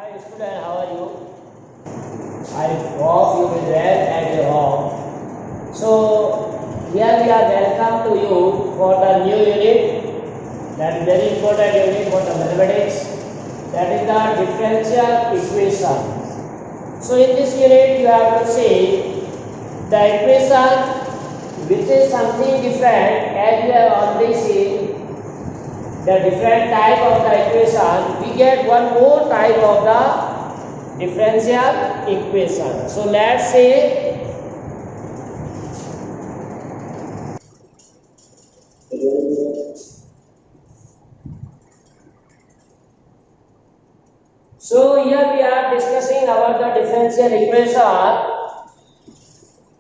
Hi student, how are you? I hope you will well at your home. So here we are welcome to you for the new unit. That is very important unit for the mathematics. That is the differential equation. So in this unit you have to see the equation which is something different, as you have already seen the different type of the equation. We get one more type of the differential equation. So let's say here we are discussing about the differential equation.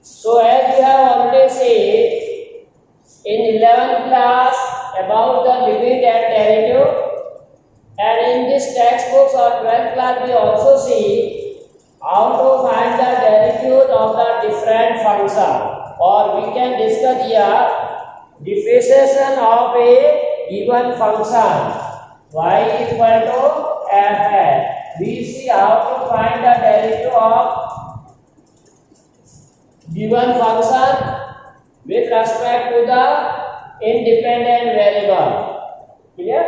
So as we have already seen in 11th class about the limit and derivative, and in this textbooks or 12th class we also see how to find the derivative of the different function, or we can discuss here differentiation of a given function y equal to fx. We see how to find the derivative of given function with respect to the independent variable. Clear?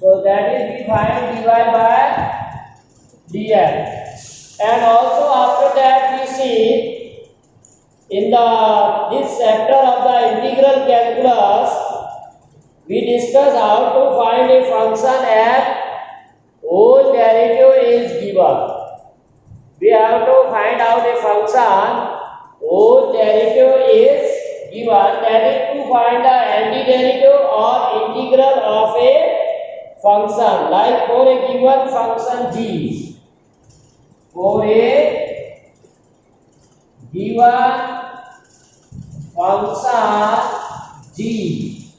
So that is we find dy by dx. And also after that we see in this chapter of the integral calculus we discuss how to find a function f whose derivative is given. We have to find out a function whose derivative is given, that is to find the antiderivative or integral of a function. Like for a given function g, for a given function g,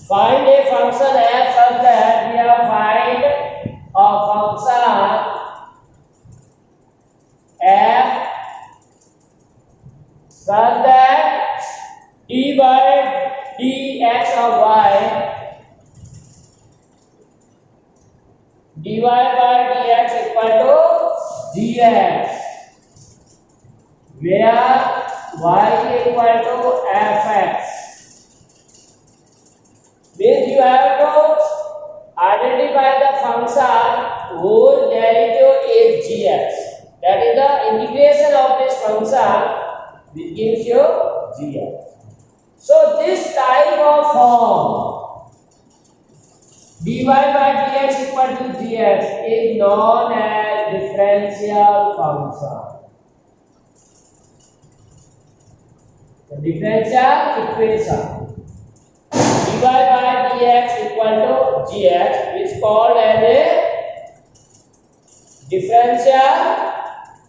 find a function f such that we have find a function f such that d by dx of y dy by dx equal to dx, where y equal to fx. Means you have to identify the function whose derivative is gx. That is the integration of this function which gives you gx. So this type of form dy by dx equal to gx is known as differential function. The differential equation dy by dx equal to gx is called as a differential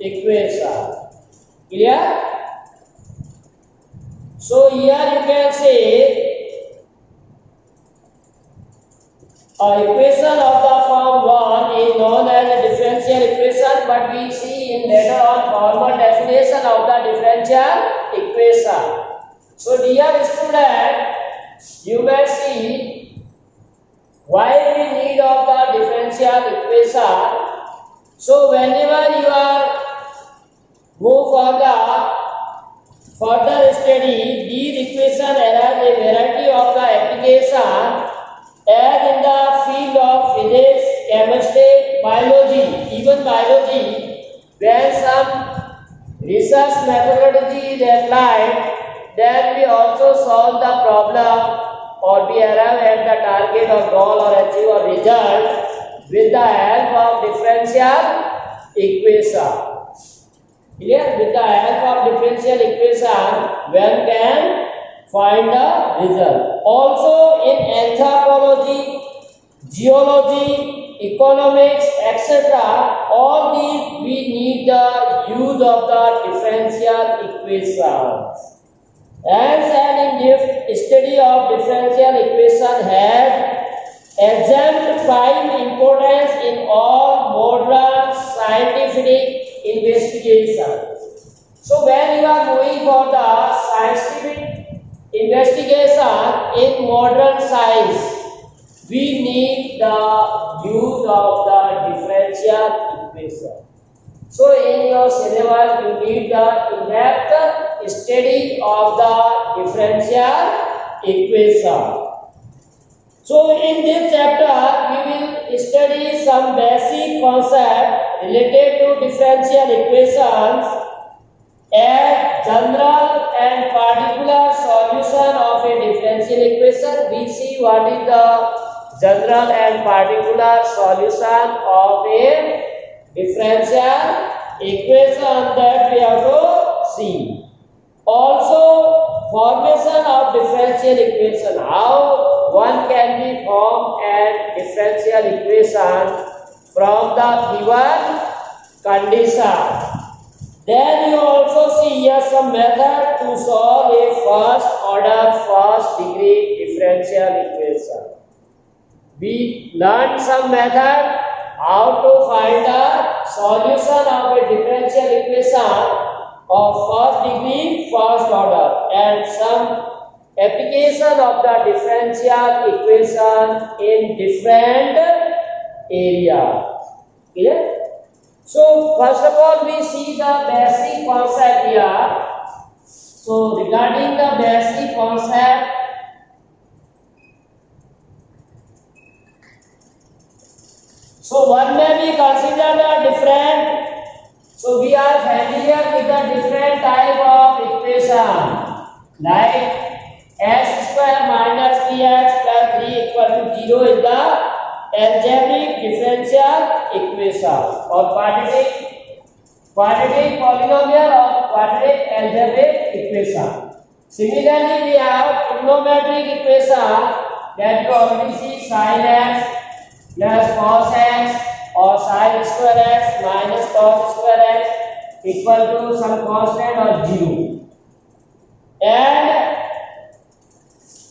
equation. Clear? So here you can see equation of the form 1 is known as a differential equation, but we see in later on formal definition of the differential equation. So dear student, you may see why we need of the differential equation. So whenever you are go for the further study, these equations arise a variety of the application, as in the field of physics, chemistry, biology, even biology, when some research methodology is applied, then we also solve the problem or we arrive at the target or goal or achieve a result with the help of differential equation. Clear? With the help of differential equation, one can find the result. Also in anthropology, geology, economics, etc., all these we need the use of the differential equations. As an in-depth study of differential equation has exempt prime importance in all modern scientific investigation. So when you are going for the scientific investigation in modern science, we need the use of the differential equation. So in your syllabus you need the in-depth study of the differential equation. So in this chapter we will study some basic concepts related to differential equations as general and particular solution of a differential equation. We see what is the general and particular solution of a differential equation that we have to see. Also, formation of differential equation, how one can be formed a differential equation from the given condition. Then you also see here some method to solve a first order, first degree differential equation. We learned some method how to find the solution of a differential equation of first degree, first order, and some application of the differential equation in different area. Clear? So first of all we see the basic concept here. So regarding the basic concept, so one may be considered a different. So we are familiar with the different type of equation like x square minus 3x plus 3 equal to 0 is the algebraic differential equation or quadratic polynomial or quadratic algebraic equation. Similarly, we have trigonometric equation that you already see sin x plus cos x or sin square x minus cos square x equal to some constant or 0. And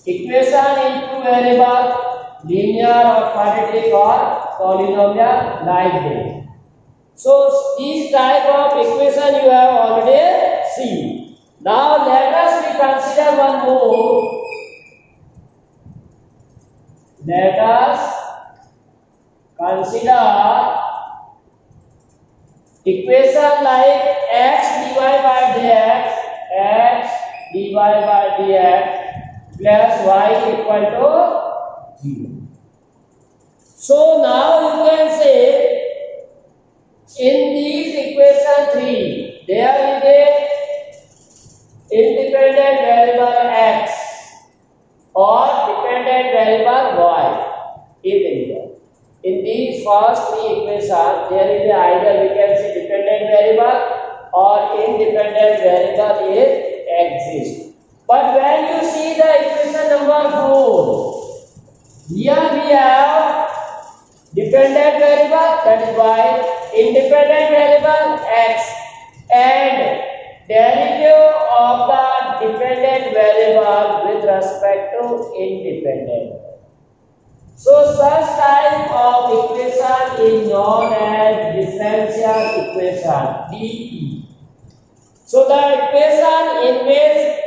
equation in two variables, linear or quadratic or polynomial like this. So these type of equation you have already seen. Now let us consider one more. Let us consider equation like x divided by dx plus y equal to 0. So now you can say in these equation 3 there is a independent variable x or dependent variable y is there. In these first three equations, there is either we can say dependent variable or independent variable is exist. But when you see the equation number 4, here we have dependent variable, that is y, independent variable x, and derivative of the dependent variable with respect to independent. So such type of equation is known as differential equation, DE. So the equation in which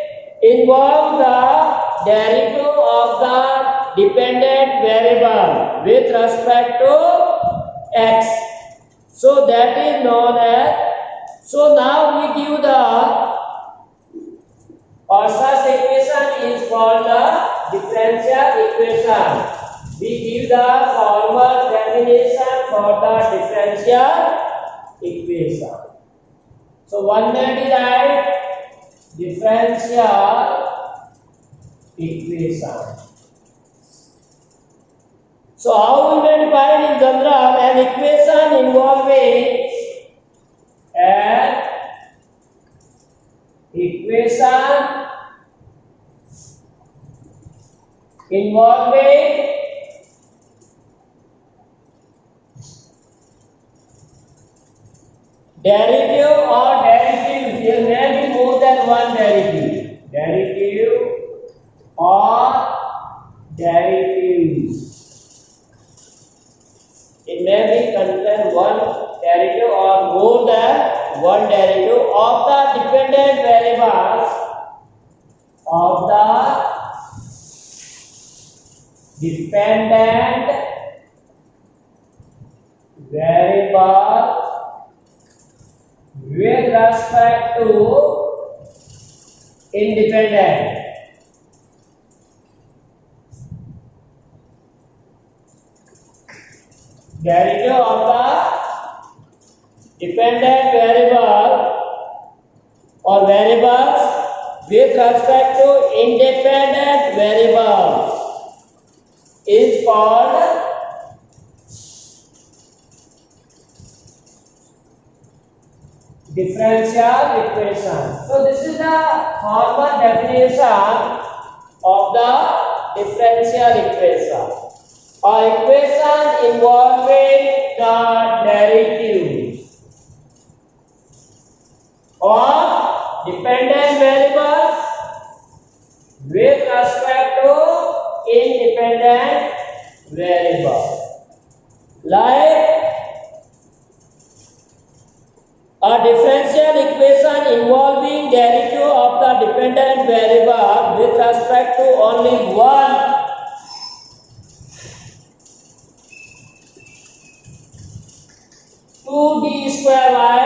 involve the derivative of the dependent variable with respect to x. So that is known as, so now we give the, or such equation is called the differential equation. We give the formal definition for the differential equation. So one may derive differential equation. So how we may define in general an equation involving derivative or derivatives. There may be more than one derivative. Derivative or derivatives. It may be contain one derivative or more than one derivative of the dependent variables of the dependent variable with respect to independent. Derivative of the dependent variable or variables with respect to independent variables is called differential equation. So this is the formal definition of the differential equation, or equation involving the derivative of dependent variables with respect to independent variables. Like a differential equation involving derivative of the dependent variable with respect to only one d square y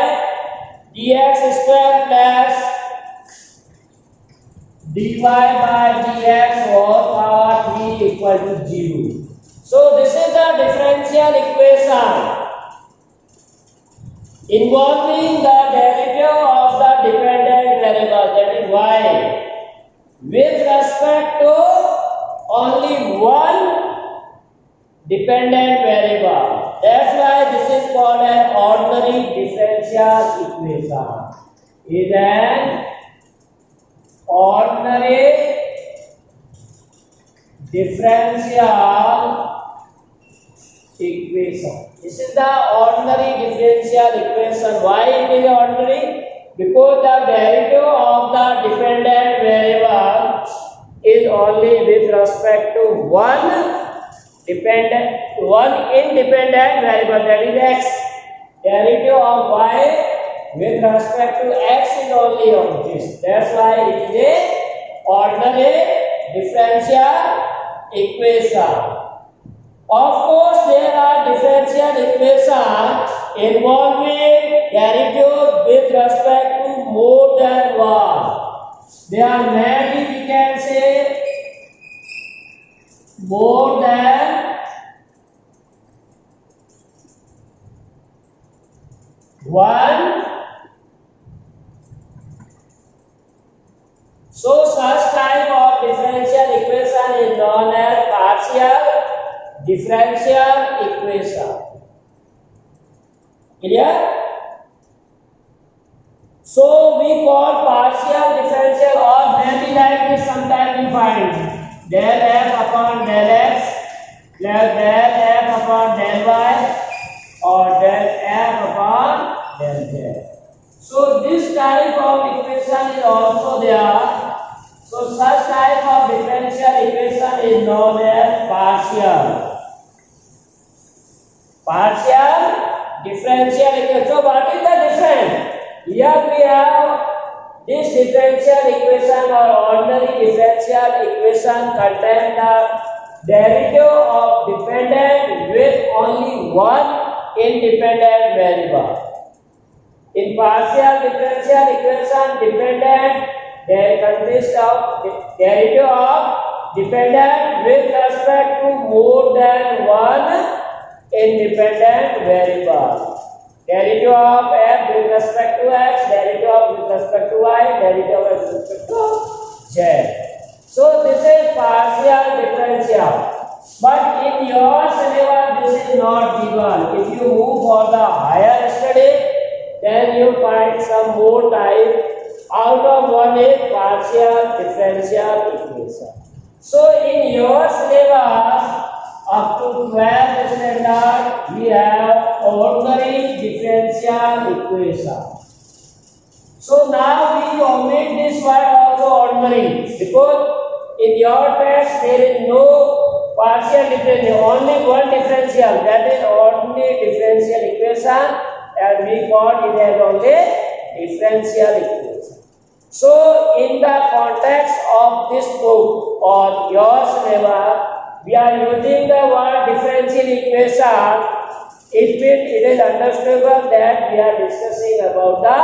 dx square plus dy by dx whole power 3 equal to 0. So this is the differential equation involving the derivative of the dependent variable, that is y, with respect to only one dependent variable. That's why this is called an ordinary differential equation. It is an ordinary differential equation. This is the ordinary differential equation. Why it is ordinary? Because the derivative of the dependent variable is only with respect to one independent variable, that is x. Derivative of y with respect to x is only of this. That's why it is a ordinary differential equation. Of course, there are differential equations involving derivative with respect to more than one. There are many, we can say, more than one. So such type of differential equation is known as partial differential equation. Clear? So we call partial differential, or maybe like this sometimes we find del f upon del x plus del f upon del y or del f upon del z. So this type of equation is also there. So such type of differential equation is known as partial differential equation. So what is the difference? Here we have this differential equation or ordinary differential equation contains the derivative of dependent with only one independent variable. In partial differential equation, dependent consists of derivative of dependent with respect to more than one independent variable. Derivative of f with respect to x, derivative of with respect to y, derivative of with respect to z. So this is partial differential. But in your syllabus this is not given. If you move for the higher study, then you find some more type. Out of one is partial differential equation. So in your syllabus up to 12th standard, we have ordinary differential equation. So now we omit this word also ordinary, because in your text there is no partial differential, only one differential, that is ordinary differential equation, and we call it as only differential equation. So in the context of this book or your syllabus, we are using the word differential equation, it is understandable that we are discussing about the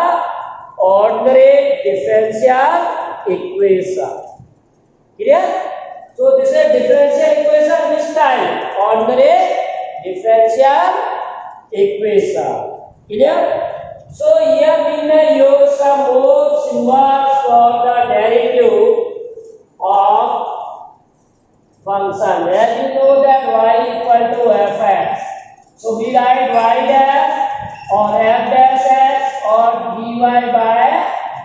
ordinary differential equation. Clear? So this is differential equation which type? Ordinary differential equation. Clear? So here we may use some more symbols for the derivative of function. As you know that y equal to fx. So we write y dash or f dash x or dy by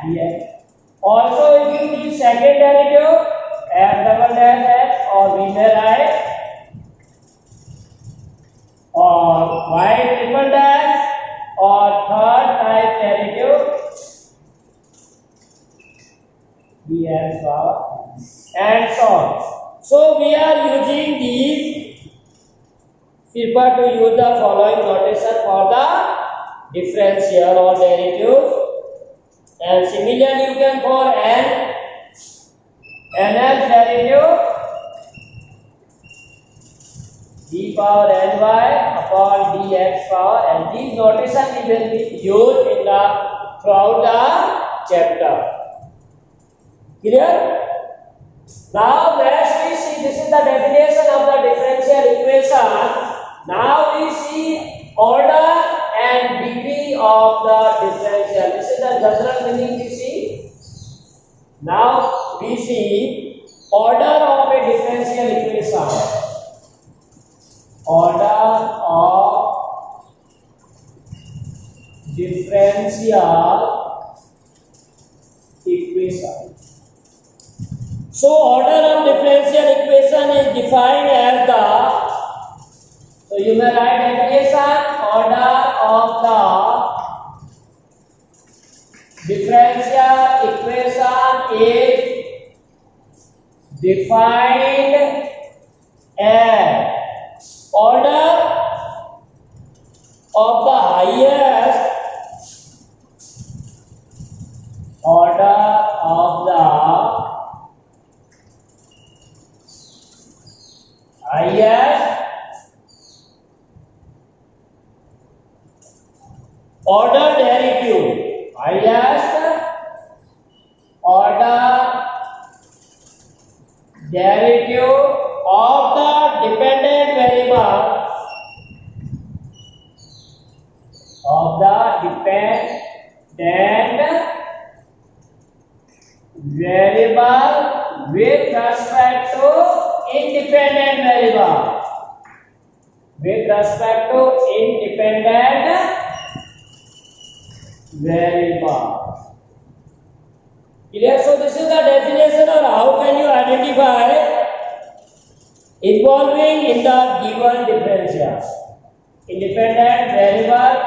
dx. Also if you need second derivative, f double dash x, or we may write or y triple dash, or third type derivative dx power and so on. So we are using these, prefer to use the following notation for the differential or derivative, and similarly you can for nth derivative d power ny upon dx power, and these notation will be used in the throughout the chapter. Clear? Now next we see, this is the definition of the differential equation. Now we see order and degree of the differential. This is the general meaning we see. Now we see order of a differential equation. Order of differential equation. So order of differential equation is defined as the, so you may write definition, order of the differential equation is defined as order of the highest, order of the highest order derivative, highest order derivative of the dependent variable, of the dependent variable with respect to independent variable, with respect to independent variable. Clear? So this is the definition, or how can you identify involving in the given differential. Independent variable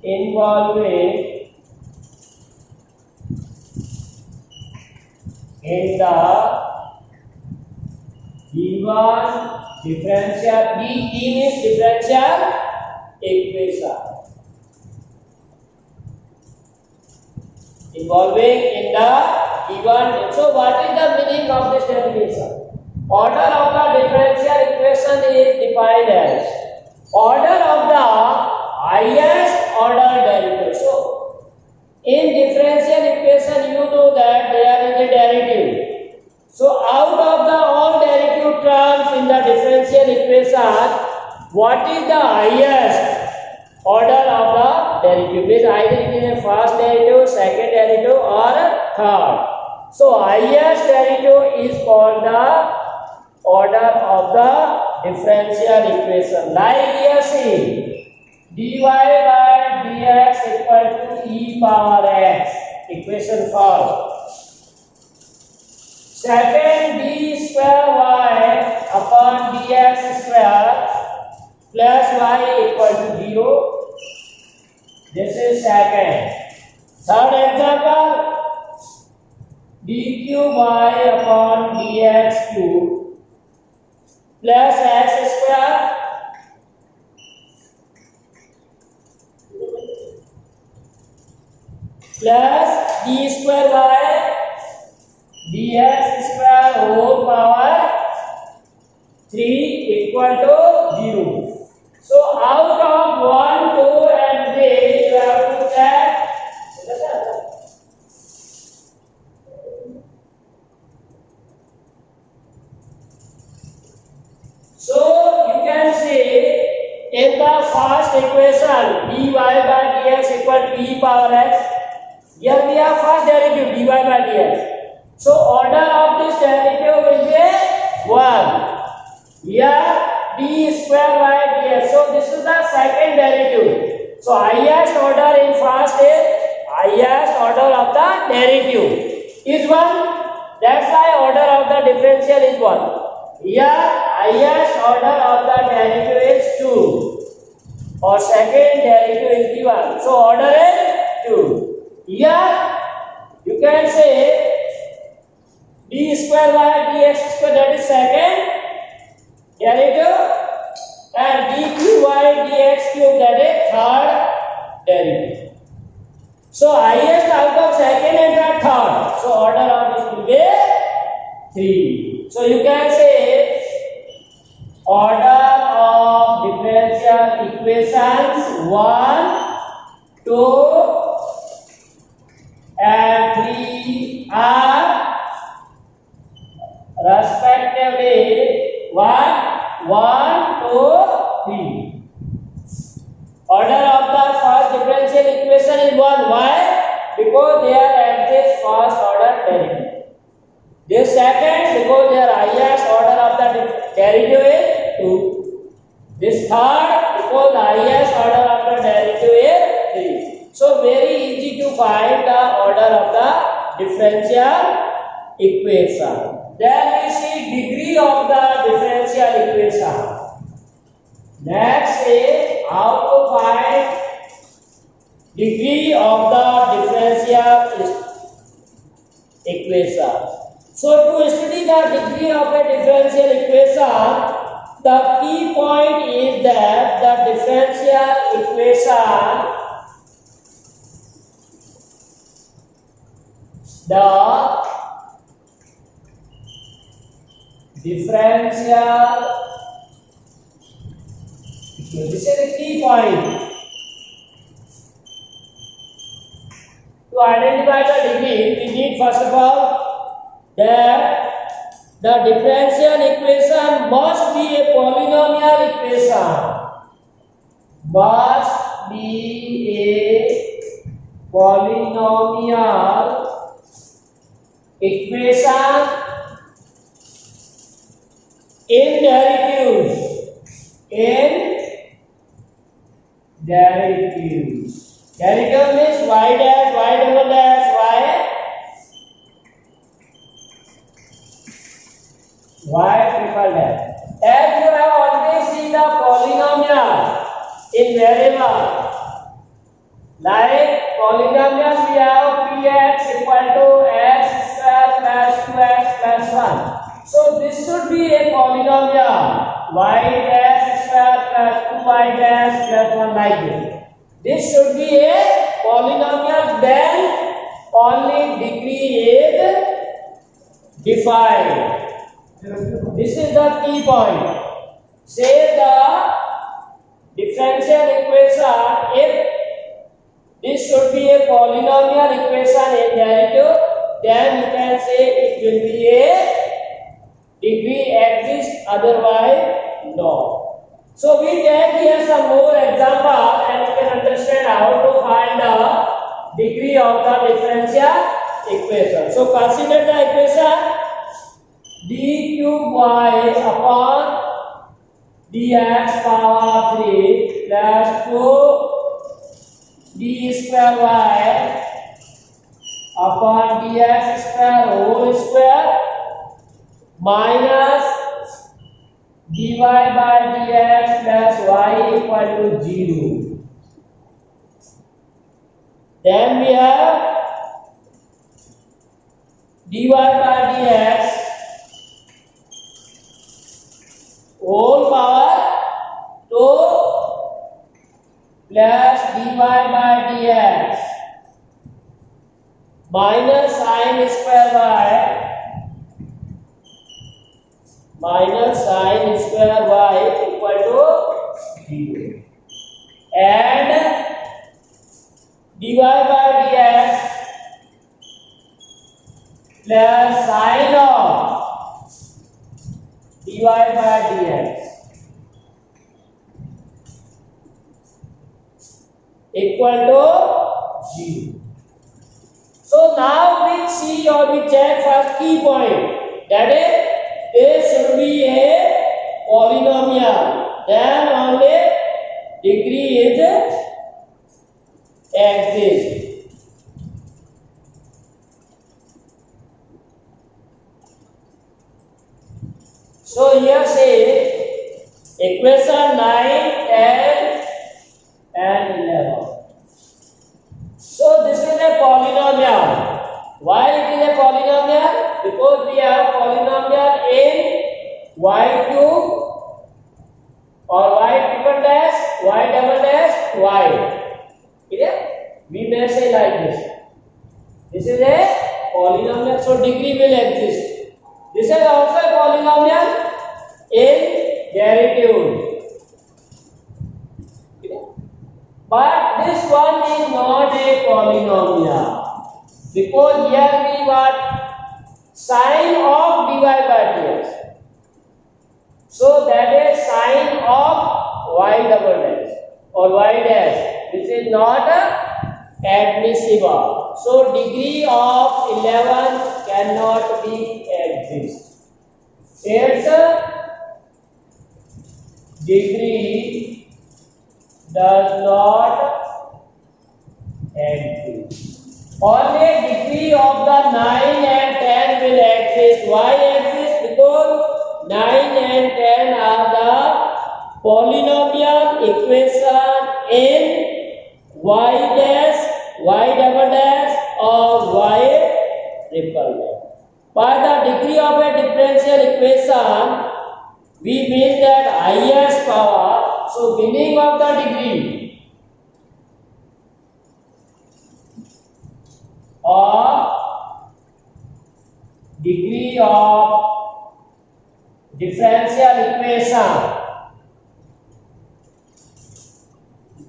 involving in the given differential, D means differential equation. Involving in the given. So what is the meaning of this definition? Order of the differential equation is defined as order of the highest order derivative. So in differential equation you know that there is a derivative. So out of the all derivative terms in the differential equation, what is the highest order of the derivative? Means either it is a first derivative, second derivative, or third. So highest derivative is called the order of the differential equation. Like here see, dy by dx equal to e power x, equation first. Second, d square y upon dx square plus y equal to 0. This is second. Third example, d cube y upon dx cube plus x square plus d square y dx square whole power equal to 0. So out of 1, 2 and 3 you have to check. So you can say in the first equation dy by dx equal to e power x. Here we have first derivative dy by dx. So order of this derivative will be 1. Here d square by dx. So this is the second derivative. So highest order in first is highest order of the derivative is 1. That's why order of the differential is 1. Here highest order of the derivative is 2 or second derivative is the 1. So order is 2. Here you can say d square by dx square, that is second derivative, and dq by dx cube, that is third derivative. So highest out of second and the third. So order of this will be 3. So you can say order of differential equations 1, 2 and 3 are respectively 1, 2, 3. Order of the first differential equation is 1. Why? Because they are at this first order derivative. This second, because their highest order of the derivative is 2. This third, because the highest order of the derivative is 3. So very easy to find the order of the differential equation. Then we see degree of the differential equation. Next is how to find degree of the differential equation. So to study the degree of a differential equation, the key point is that the differential equation, this is the key point. To identify the degree, we need first of all that the differential equation must be a polynomial equation. Must be a polynomial equation in derivatives. Derivative means y dash, y double dash, y triple dash. As you have already seen the polynomial in variable, like polynomial we have px equal to x square plus 2x plus 1. So this should be a polynomial, y dash square plus 2y dash plus 1, like this. This should be a polynomial, then only degree is defined. This is the key point. Say the differential equation, if this should be a polynomial equation in derivative, then you can say it will be a degree exists, otherwise no. So we take here some more example and you can understand how to find the degree of the differential equation. So consider the equation d cube y upon dx power 3 plus 2 d square y upon dx square whole square minus dy by dx plus y equal to 0. Then we have dy by dx whole power 2 plus dy by dx minus sin square y minus sin square y equal to 0. And dy by dx plus sin of dy by dx equal to 0. So now we see or we check first key point, that is there should be a polynomial, then only degree is exists. So here say equation 9, 10 and 11. So this is a polynomial. Why it is a polynomial? Because we have polynomial in y cube or y triple dash, y double dash, y. Clear? We may say like this. This is a polynomial, so degree will exist. This is also a polynomial in derivative. But this one is not a polynomial because here we got sine of dy by dx. So that is sine of y double dash or y dash, which is not admissible. So degree of 11 cannot be exist. Its degree does not exist. Only degree of the 9 and 10 will exist. Why exist? Because 9 and 10 are the polynomial equation in y dash, y double dash or y triple dash. By the degree of a differential equation, we mean that highest power. So meaning of the degree or degree of differential equation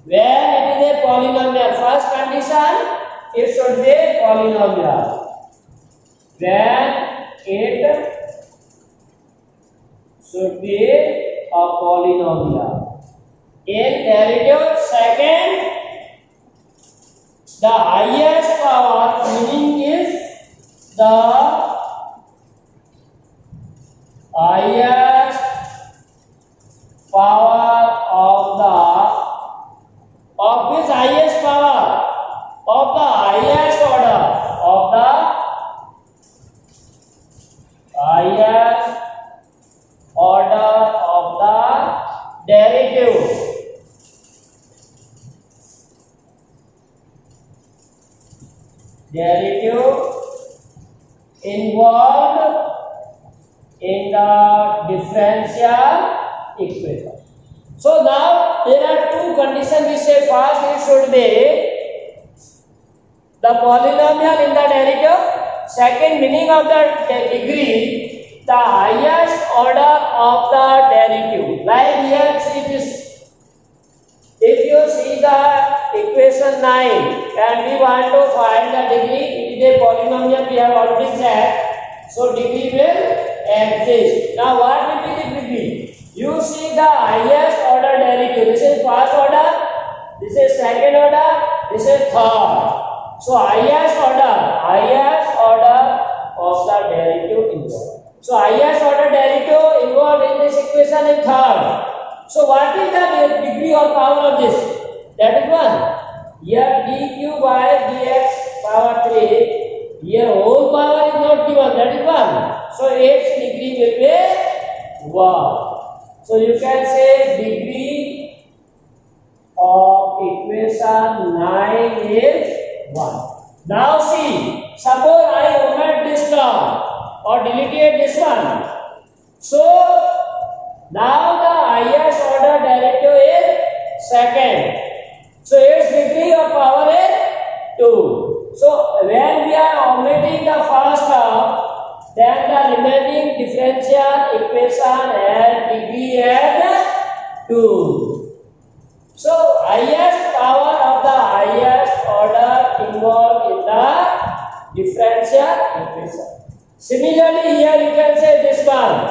when it is a polynomial. First condition, it should be a polynomial. When it should be a polynomial. In derivative, second, the highest power, meaning is the highest power of this highest power of the highest order of the highest order of the derivative. Derivative involved in the differential equation. So now there are two conditions. We say first it should be the polynomial in the derivative. Second, meaning of the degree, the highest order of the derivative. Like here see this. If you see the equation 9 and we want to find the degree, it is a polynomial, we have already said. So degree will exist. Now what will be the degree? You see the highest order derivative. This is first order, this is second order, this is third. So highest order of the derivative involved. So highest order derivative involved in this equation is third. So what is the degree or power of this? That is 1. Here dq by dx power 3. Here whole power is not given. That is 1. So its degree will be 1. So you can say degree of equation 9 is 1. Now see, suppose I omit this term or deleted this one. So now the highest order derivative is second. So its degree of power is 2. So when we are omitting the first term, then the remaining differential equation has degree as 2. So highest power of the highest order involved in the differential equation. Similarly, here you can say this one,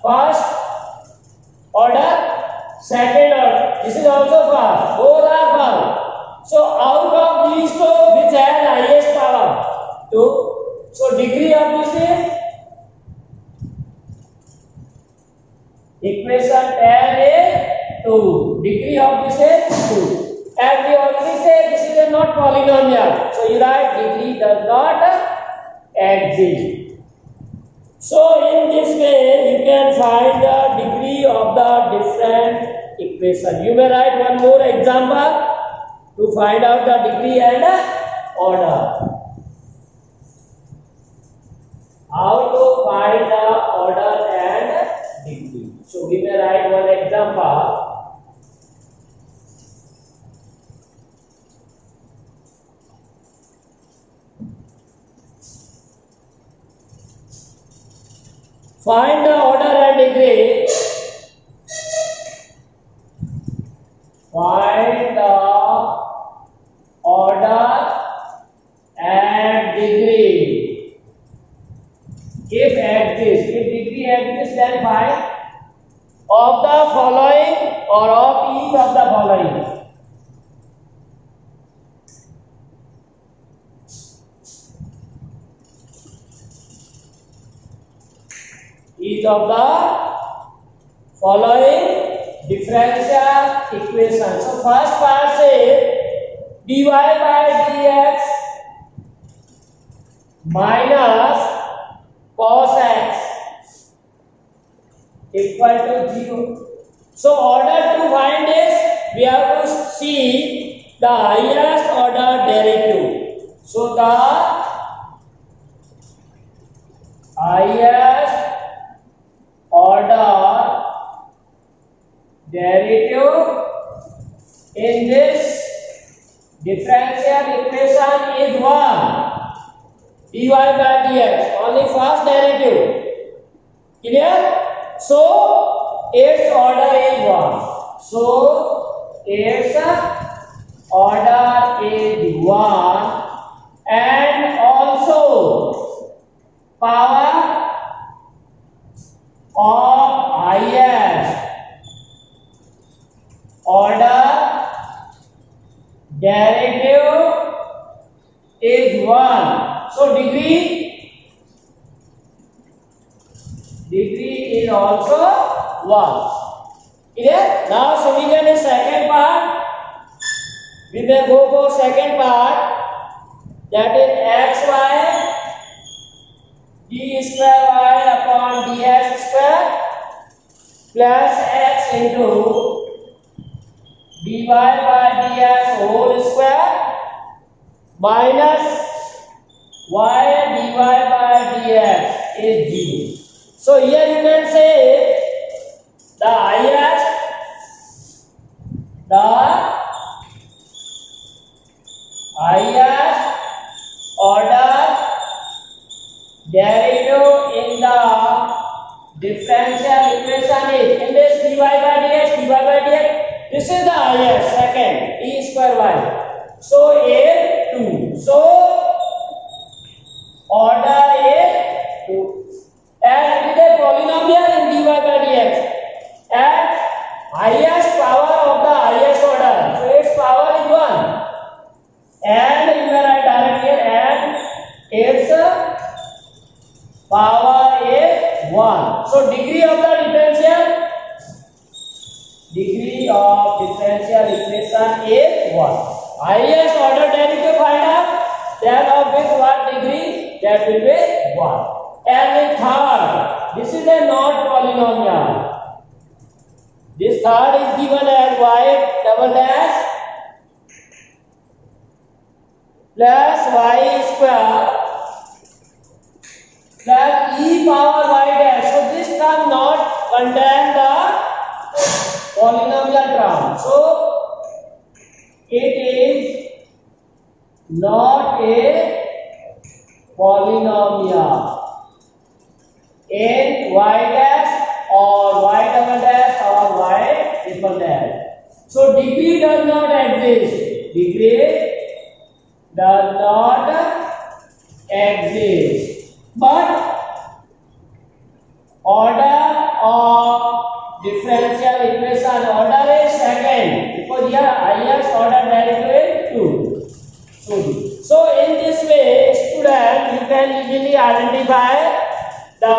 first order, second order. This is also first. Both are first. So out of these two, which has highest power? 2. So degree of this is equation 10 is 2. Degree of this is 2. And we already say this is a not polynomial. So you write degree does not exist. So in this way you can find the degree of the different equation. You may write one more example to find out the degree and order. How to find the order and degree. So we may write one example. Find the order and degree. Find the order and degree. If exists, if degree exists, then find of the following or of each of the following. Each of the following differential equations. So first part says dy by dx minus cos x equal to 0. So order to find this, we have to see the highest order derivative. So the highest order derivative in this differential equation is 1. dy by dx, only first derivative. Clear? So its order is 1. So its order is 1 and also power of highest order derivative is 1. So degree is also 1. Clear? Now similarly second part, we may go for second part, that is xy d square y upon dx square plus x into dy by dx whole square minus y dy by dx is 0. So here you can say the highest order derivative in the differential equation is in this dy by dx, this is the highest, second, e square y. So a 2. So order is 2. And it is a polynomial in dy by dx. And highest power of the highest order. So its power is 1. And you may write directly here, and its power is 1. So degree of differential equation is 1. Highest order derivative find out, then of which what degree, that will be 1. And the third, this is a not polynomial. This third is given as y double dash plus y square plus e power y dash. So this term not contain the polynomial term. So it is not a polynomial. In y dash degree does not exist. Degree does not exist. But order of differential equation, order is second because here highest order derivative 2. So in this way, student, you can easily identify the